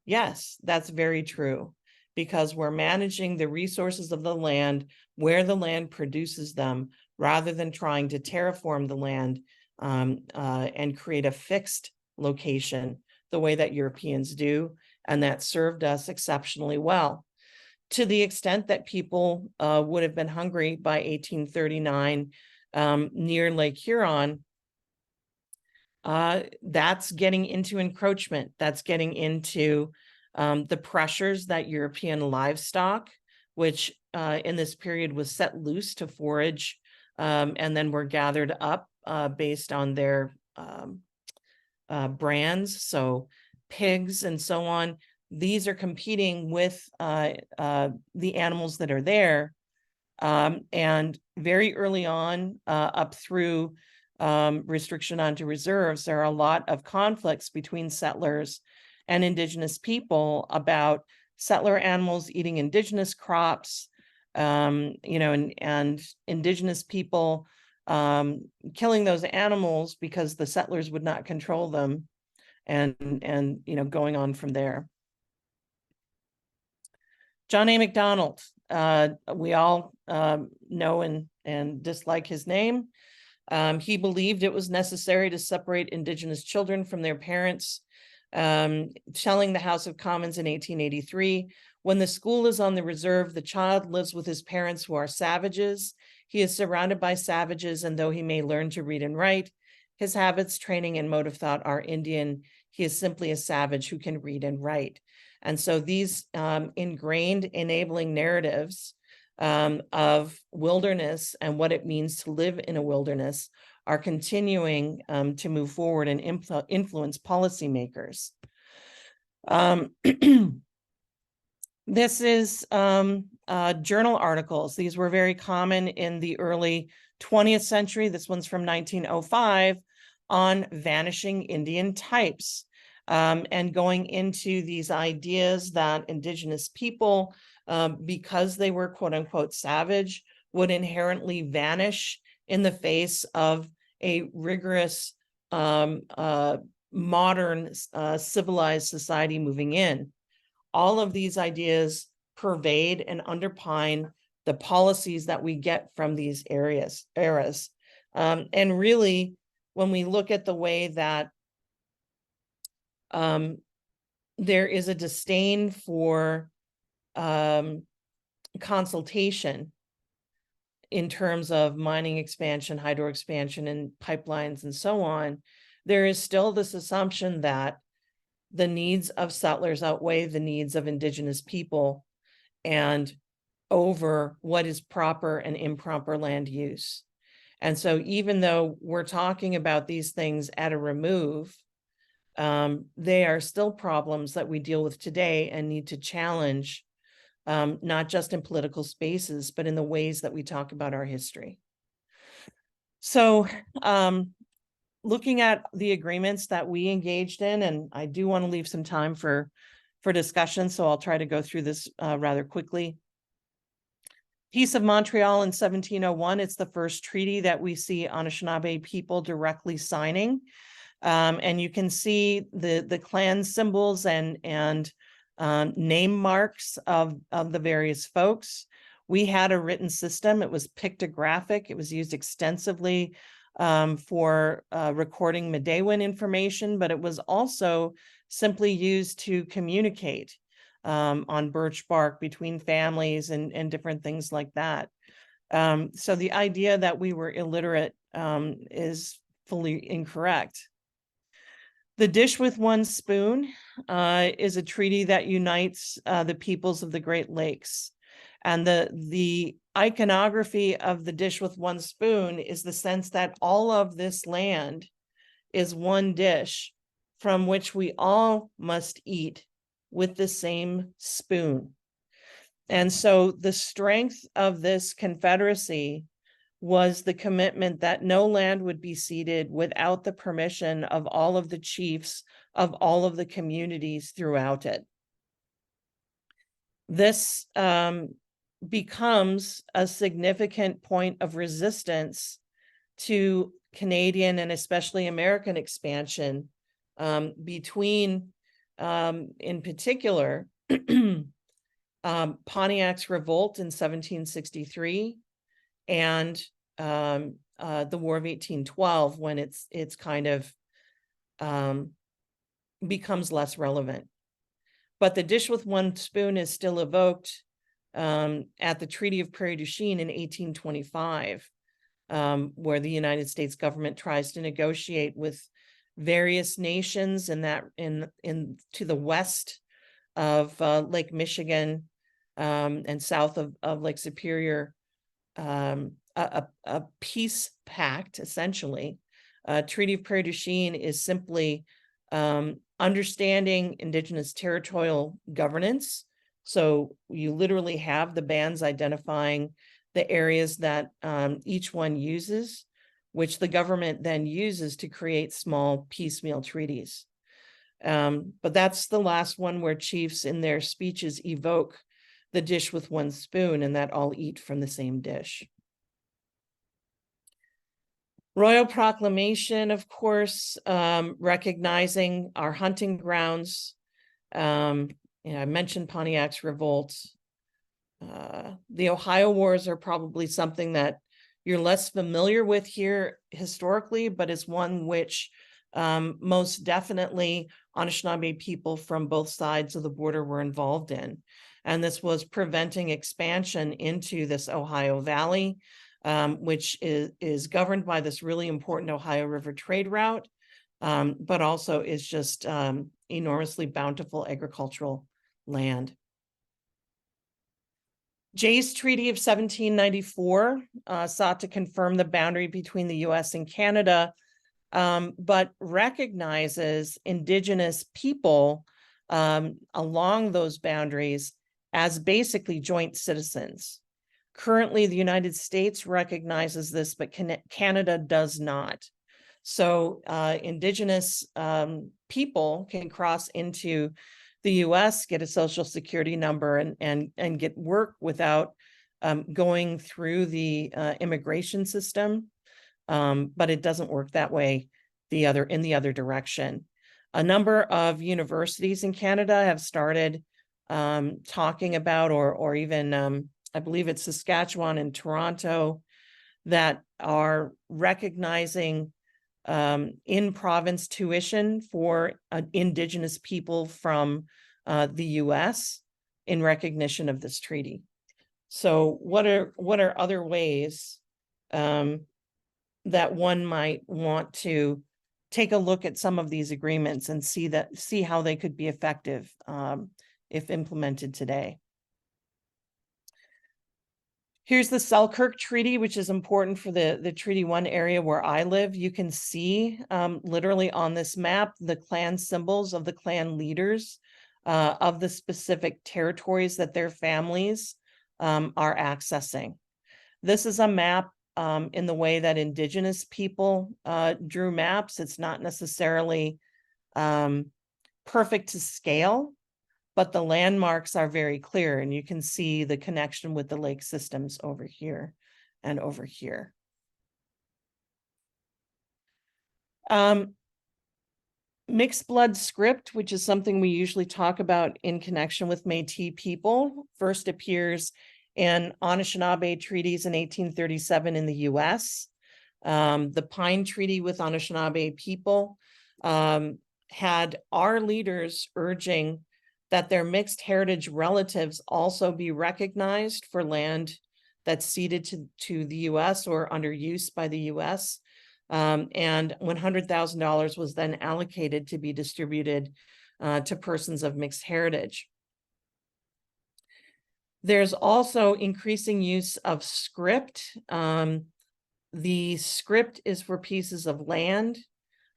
Speaker 1: Yes, that's very true, because we're managing the resources of the land where the land produces them, rather than trying to terraform the land and create a fixed location the way that Europeans do, and that served us exceptionally well. To the extent that people would have been hungry by 1839 near Lake Huron, that's getting into encroachment. That's getting into the pressures that European livestock, which in this period was set loose to forage and then were gathered up based on their brands, so pigs and so on. These are competing with the animals that are there. And very early on, up through restriction onto reserves, there are a lot of conflicts between settlers and Indigenous people about settler animals eating Indigenous crops, and Indigenous people killing those animals because the settlers would not control them, and going on from there. John A. Macdonald, we all know and dislike his name. He believed it was necessary to separate Indigenous children from their parents, telling the House of Commons in 1883, when the school is on the reserve, the child lives with his parents who are savages. He is surrounded by savages, and though he may learn to read and write, his habits, training, and mode of thought are Indian. He is simply a savage who can read and write. And so these ingrained enabling narratives of wilderness and what it means to live in a wilderness are continuing to move forward and influence policymakers. This is journal articles. These were very common in the early 20th century. This one's from 1905 on vanishing Indian types, and going into these ideas that Indigenous people, because they were quote unquote savage, would inherently vanish in the face of a rigorous modern civilized society moving in. All of these ideas pervade and underpine the policies that we get from these eras. And really, when we look at the way that there is a disdain for consultation in terms of mining expansion, hydro expansion, and pipelines and so on, there is still this assumption that the needs of settlers outweigh the needs of Indigenous people and over what is proper and improper land use. And so even though we're talking about these things at a remove, they are still problems that we deal with today and need to challenge, not just in political spaces, but in the ways that we talk about our history. So looking at the agreements that we engaged in, and I do want to leave some time for discussion, so I'll try to go through this rather quickly. Peace of Montreal in 1701, it's the first treaty that we see Anishinaabe people directly signing. And you can see the clan symbols and name marks of the various folks. We had a written system. It was pictographic. It was used extensively for recording Midewiwin information, but it was also simply used to communicate on birch bark between families and different things like that. So the idea that we were illiterate is fully incorrect. The Dish with One Spoon is a treaty that unites the peoples of the Great Lakes. And the iconography of the Dish with One Spoon is the sense that all of this land is one dish from which we all must eat with the same spoon. And so the strength of this confederacy was the commitment that no land would be ceded without the permission of all of the chiefs of all of the communities throughout it. This becomes a significant point of resistance to Canadian and especially American expansion between, in particular, Pontiac's revolt in 1763 and the War of 1812, when it's kind of becomes less relevant. But the Dish with One Spoon is still evoked at the Treaty of Prairie du Chien in 1825, where the United States government tries to negotiate with various nations in to the west of Lake Michigan and south of Lake Superior, a peace pact, essentially. Treaty of Prairie du Chien is simply understanding Indigenous territorial governance. So you literally have the bands identifying the areas that each one uses, which the government then uses to create small piecemeal treaties. But that's the last one where chiefs in their speeches evoke the dish with one spoon and that all eat from the same dish. Royal Proclamation, of course, recognizing our hunting grounds. I mentioned Pontiac's revolt. The Ohio Wars are probably something that you're less familiar with here historically, but is one which most definitely Anishinaabe people from both sides of the border were involved in. And this was preventing expansion into this Ohio Valley, which is governed by this really important Ohio River trade route, but also is just enormously bountiful agricultural land. Jay's Treaty of 1794 sought to confirm the boundary between the US and Canada, but recognizes Indigenous people along those boundaries as basically joint citizens. Currently, the United States recognizes this, but Canada does not. So Indigenous people can cross into the US, get a social security number and get work without going through the immigration system. But it doesn't work that way in the other direction. A number of universities in Canada have started talking about, or even I believe it's Saskatchewan and Toronto, that are recognizing in-province tuition for Indigenous people from the US in recognition of this treaty. So what are other ways that one might want to take a look at some of these agreements and see how they could be effective if implemented today? Here's the Selkirk Treaty, which is important for the Treaty 1 area where I live. You can see literally on this map the clan symbols of the clan leaders of the specific territories that their families are accessing. This is a map in the way that Indigenous people drew maps. It's not necessarily perfect to scale, but the landmarks are very clear, and you can see the connection with the lake systems over here and over here. Mixed blood script, which is something we usually talk about in connection with Métis people, first appears in Anishinaabe treaties in 1837 in the US. The Pine Treaty with Anishinaabe people had our leaders urging that their mixed heritage relatives also be recognized for land that's ceded to the US or under use by the US. And $100,000 was then allocated to be distributed to persons of mixed heritage. There's also increasing use of script. The script is for pieces of land.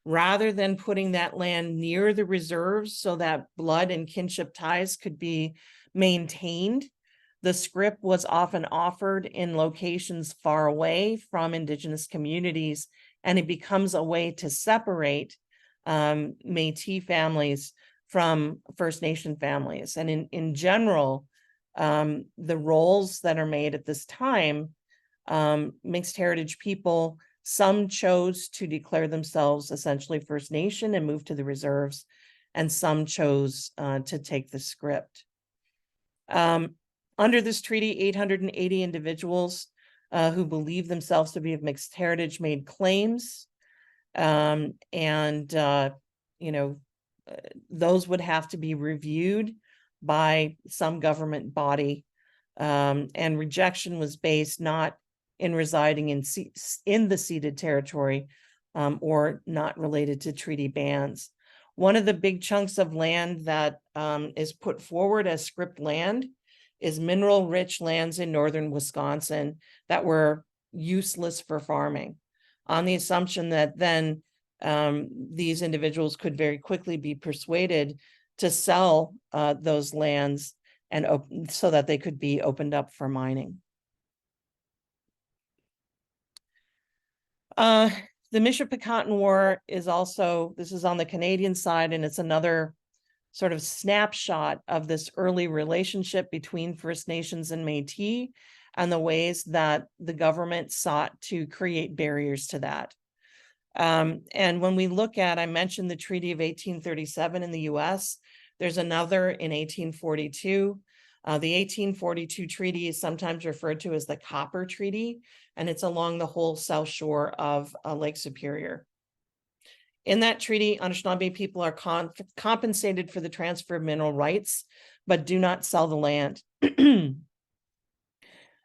Speaker 1: Rather than putting that land near the reserves so that blood and kinship ties could be maintained, the script was often offered in locations far away from Indigenous communities, and it becomes a way to separate Métis families from First Nation families. And in general, the roles that are made at this time, mixed heritage people, some chose to declare themselves essentially First Nation and move to the reserves, and some chose to take the script. Under this treaty, 880 individuals who believe themselves to be of mixed heritage made claims, those would have to be reviewed by some government body, and rejection was based not in residing in the ceded territory or not related to treaty bans. One of the big chunks of land that is put forward as script land is mineral-rich lands in northern Wisconsin that were useless for farming, on the assumption that then these individuals could very quickly be persuaded to sell those lands and so that they could be opened up for mining. The Michipicoten War is also, this is on the Canadian side, and it's another sort of snapshot of this early relationship between First Nations and Métis and the ways that the government sought to create barriers to that. And when we look at, I mentioned the Treaty of 1837 in the US, there's another in 1842. The 1842 treaty is sometimes referred to as the Copper Treaty, and it's along the whole south shore of Lake Superior. In that treaty, Anishinaabe people are compensated for the transfer of mineral rights, but do not sell the land.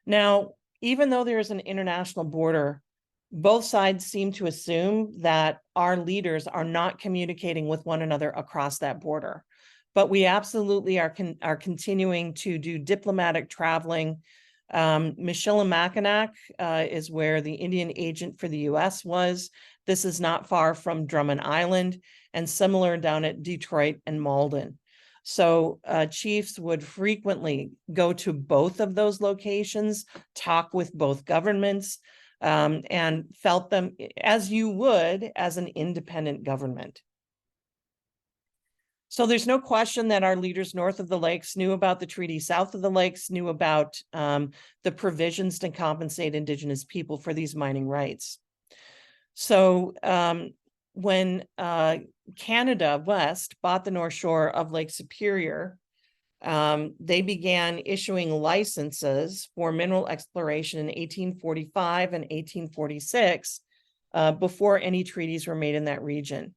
Speaker 1: Now, even though there is an international border, both sides seem to assume that our leaders are not communicating with one another across that border. But we absolutely are continuing to do diplomatic traveling. Michilimackinac is where the Indian agent for the US was. This is not far from Drummond Island, and similar down at Detroit and Malden. So chiefs would frequently go to both of those locations, talk with both governments, and felt them as you would as an independent government. So there's no question that our leaders north of the lakes knew about the treaty south of the lakes, knew about the provisions to compensate Indigenous people for these mining rights. So when Canada West bought the North Shore of Lake Superior, they began issuing licenses for mineral exploration in 1845 and 1846 before any treaties were made in that region.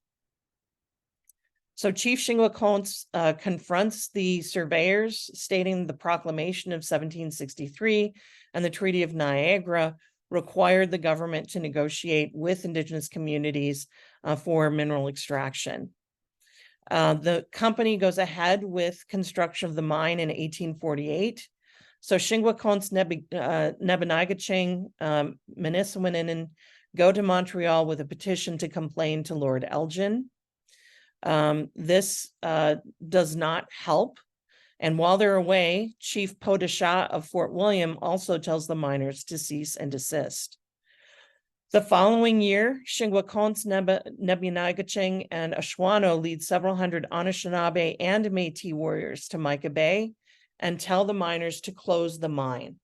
Speaker 1: So Chief Shingwakontz confronts the surveyors, stating the proclamation of 1763 and the Treaty of Niagara required the government to negotiate with Indigenous communities for mineral extraction. The company goes ahead with construction of the mine in 1848. So Shingwakontz, Nebinagaching, Minnesawinin go to Montreal with a petition to complain to Lord Elgin. This does not help. And while they're away, Chief Podesha of Fort William also tells the miners to cease and desist. The following year, Shingwakon's Nebunagaching and Ashwano lead several hundred Anishinaabe and Métis warriors to Mica Bay and tell the miners to close the mine.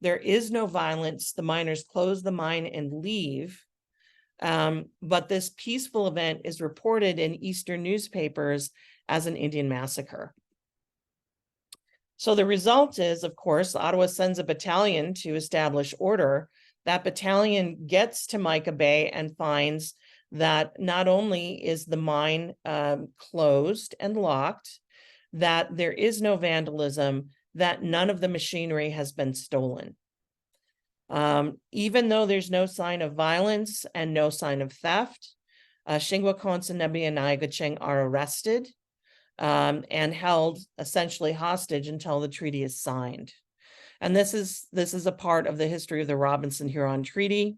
Speaker 1: There is no violence. The miners close the mine and leave. But this peaceful event is reported in Eastern newspapers as an Indian massacre. So the result is, of course, Ottawa sends a battalion to establish order. That battalion gets to Mica Bay and finds that not only is the mine closed and locked, that there is no vandalism, that none of the machinery has been stolen. Even though there's no sign of violence and no sign of theft, Shingwakon's and Nebunagaching are arrested and held essentially hostage until the treaty is signed. And this is a part of the history of the Robinson-Huron Treaty.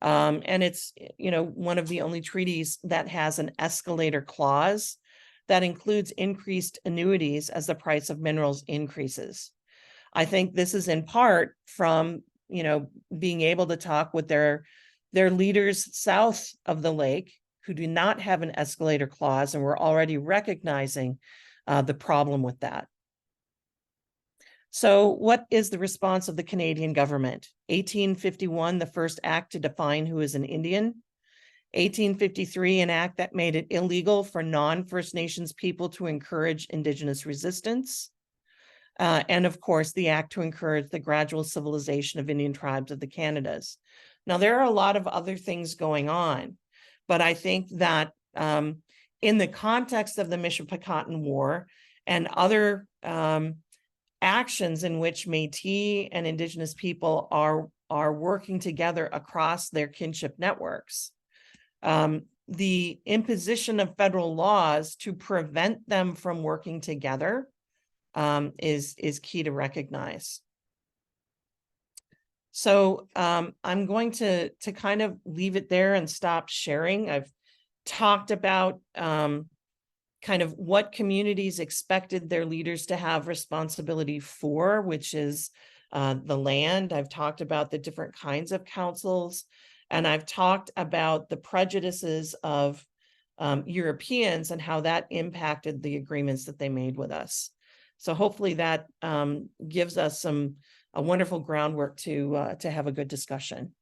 Speaker 1: And it's, one of the only treaties that has an escalator clause that includes increased annuities as the price of minerals increases. I think this is in part from, being able to talk with their leaders south of the lake who do not have an escalator clause, and we're already recognizing the problem with that. So what is the response of the Canadian government? 1851, the first act to define who is an Indian. 1853, an act that made it illegal for non-First Nations people to encourage Indigenous resistance. And of course, the act to encourage the gradual civilization of Indian tribes of the Canadas. Now, there are a lot of other things going on, but I think that in the context of the Michipicoten War and other actions in which Métis and Indigenous people are working together across their kinship networks, the imposition of federal laws to prevent them from working together is key to recognize. So I'm going to kind of leave it there and stop sharing. I've talked about kind of what communities expected their leaders to have responsibility for, which is the land. I've talked about the different kinds of councils, and I've talked about the prejudices of Europeans and how that impacted the agreements that they made with us. So hopefully that gives us a wonderful groundwork to have a good discussion.